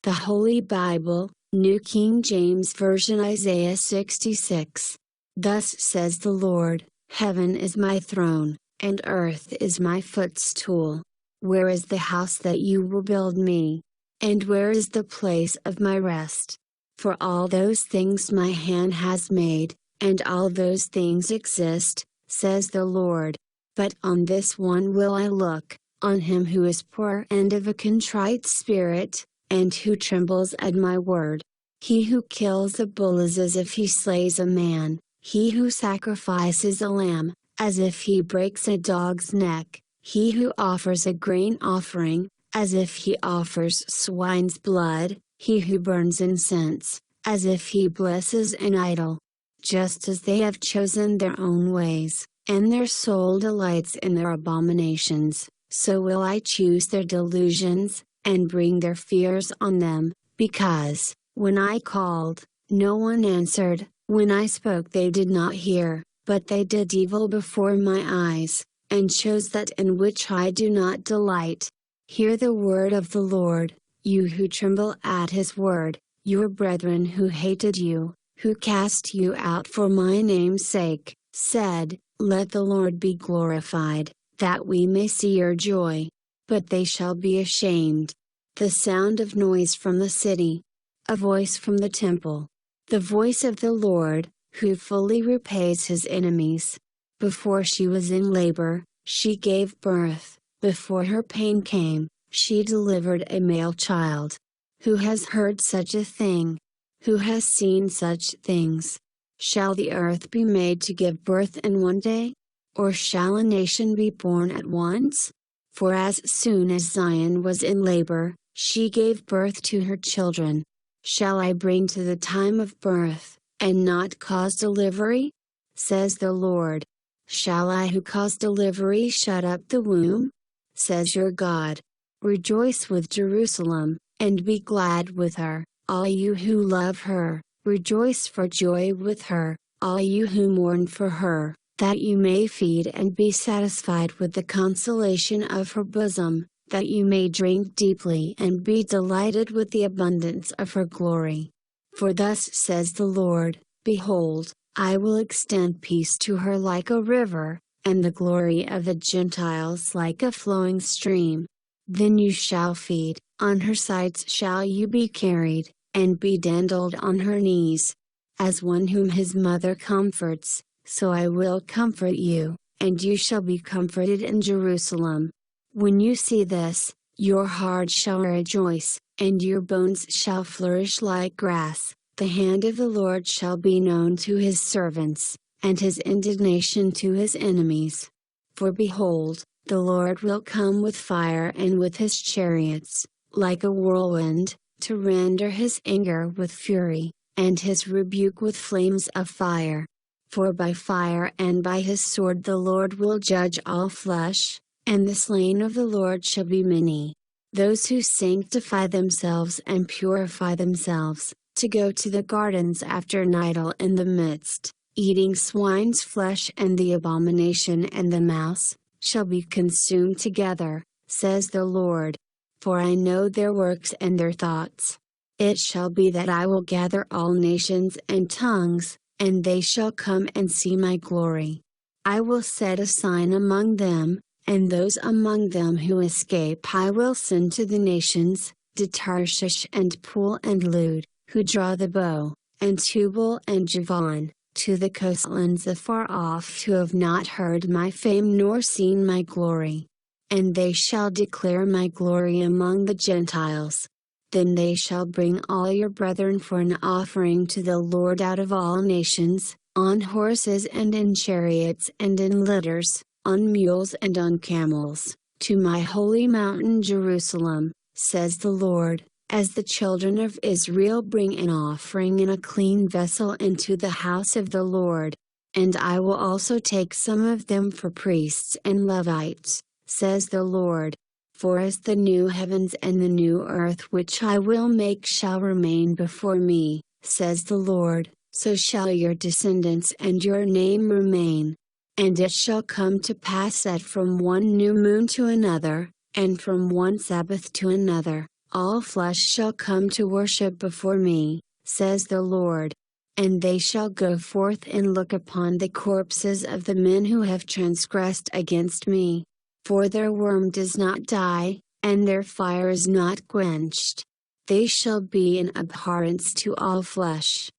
The Holy Bible, New King James Version, Isaiah 66. Thus says the Lord, Heaven is my throne, and earth is my footstool. Where is the house that you will build me? And where is the place of my rest? For all those things my hand has made, and all those things exist, says the Lord. But on this one will I look, on him who is poor and of a contrite spirit, and who trembles at my word. He who kills a bull is as if he slays a man, he who sacrifices a lamb, as if he breaks a dog's neck, he who offers a grain offering, as if he offers swine's blood, he who burns incense, as if he blesses an idol. Just as they have chosen their own ways, and their soul delights in their abominations, so will I choose their delusions, and bring their fears on them, because, when I called, no one answered, when I spoke they did not hear, but they did evil before my eyes, and chose that in which I do not delight. Hear the word of the Lord, you who tremble at his word, your brethren who hated you, who cast you out for my name's sake, said, Let the Lord be glorified, that we may see your joy. But they shall be ashamed. The sound of noise from the city. A voice from the temple. The voice of the Lord, who fully repays his enemies. Before she was in labor, she gave birth, before her pain came, she delivered a male child. Who has heard such a thing? Who has seen such things? Shall the earth be made to give birth in one day? Or shall a nation be born at once? For as soon as Zion was in labor, she gave birth to her children. Shall I bring to the time of birth, and not cause delivery? Says the Lord. Shall I who cause delivery shut up the womb? Says your God. Rejoice with Jerusalem, and be glad with her, all you who love her, rejoice for joy with her, all you who mourn for her, that you may feed and be satisfied with the consolation of her bosom, that you may drink deeply and be delighted with the abundance of her glory. For thus says the Lord, Behold, I will extend peace to her like a river, and the glory of the Gentiles like a flowing stream. Then you shall feed, on her sides shall you be carried, and be dandled on her knees. As one whom his mother comforts, so I will comfort you, and you shall be comforted in Jerusalem. When you see this, your heart shall rejoice, and your bones shall flourish like grass. The hand of the Lord shall be known to his servants, and his indignation to his enemies. For behold, the Lord will come with fire and with his chariots, like a whirlwind, to render his anger with fury, and his rebuke with flames of fire. For by fire and by his sword the Lord will judge all flesh, and the slain of the Lord shall be many. Those who sanctify themselves and purify themselves, to go to the gardens after an idol in the midst, eating swine's flesh and the abomination and the mouse, shall be consumed together, says the Lord. For I know their works and their thoughts. It shall be that I will gather all nations and tongues, and they shall come and see my glory. I will set a sign among them, and those among them who escape I will send to the nations, to Tarshish and Pool and Lud, who draw the bow, and Tubal and Javan, to the coastlands afar off who have not heard my fame nor seen my glory. And they shall declare my glory among the Gentiles. Then they shall bring all your brethren for an offering to the Lord out of all nations, on horses and in chariots and in litters, on mules and on camels, to my holy mountain Jerusalem, says the Lord, as the children of Israel bring an offering in a clean vessel into the house of the Lord. And I will also take some of them for priests and Levites, says the Lord. For as the new heavens and the new earth which I will make shall remain before me, says the Lord, so shall your descendants and your name remain. And it shall come to pass that from one new moon to another, and from one Sabbath to another, All flesh shall come to worship before me, says the Lord. And they shall go forth and look upon the corpses of the men who have transgressed against me. For their worm does not die, and their fire is not quenched. They shall be an abhorrence to all flesh,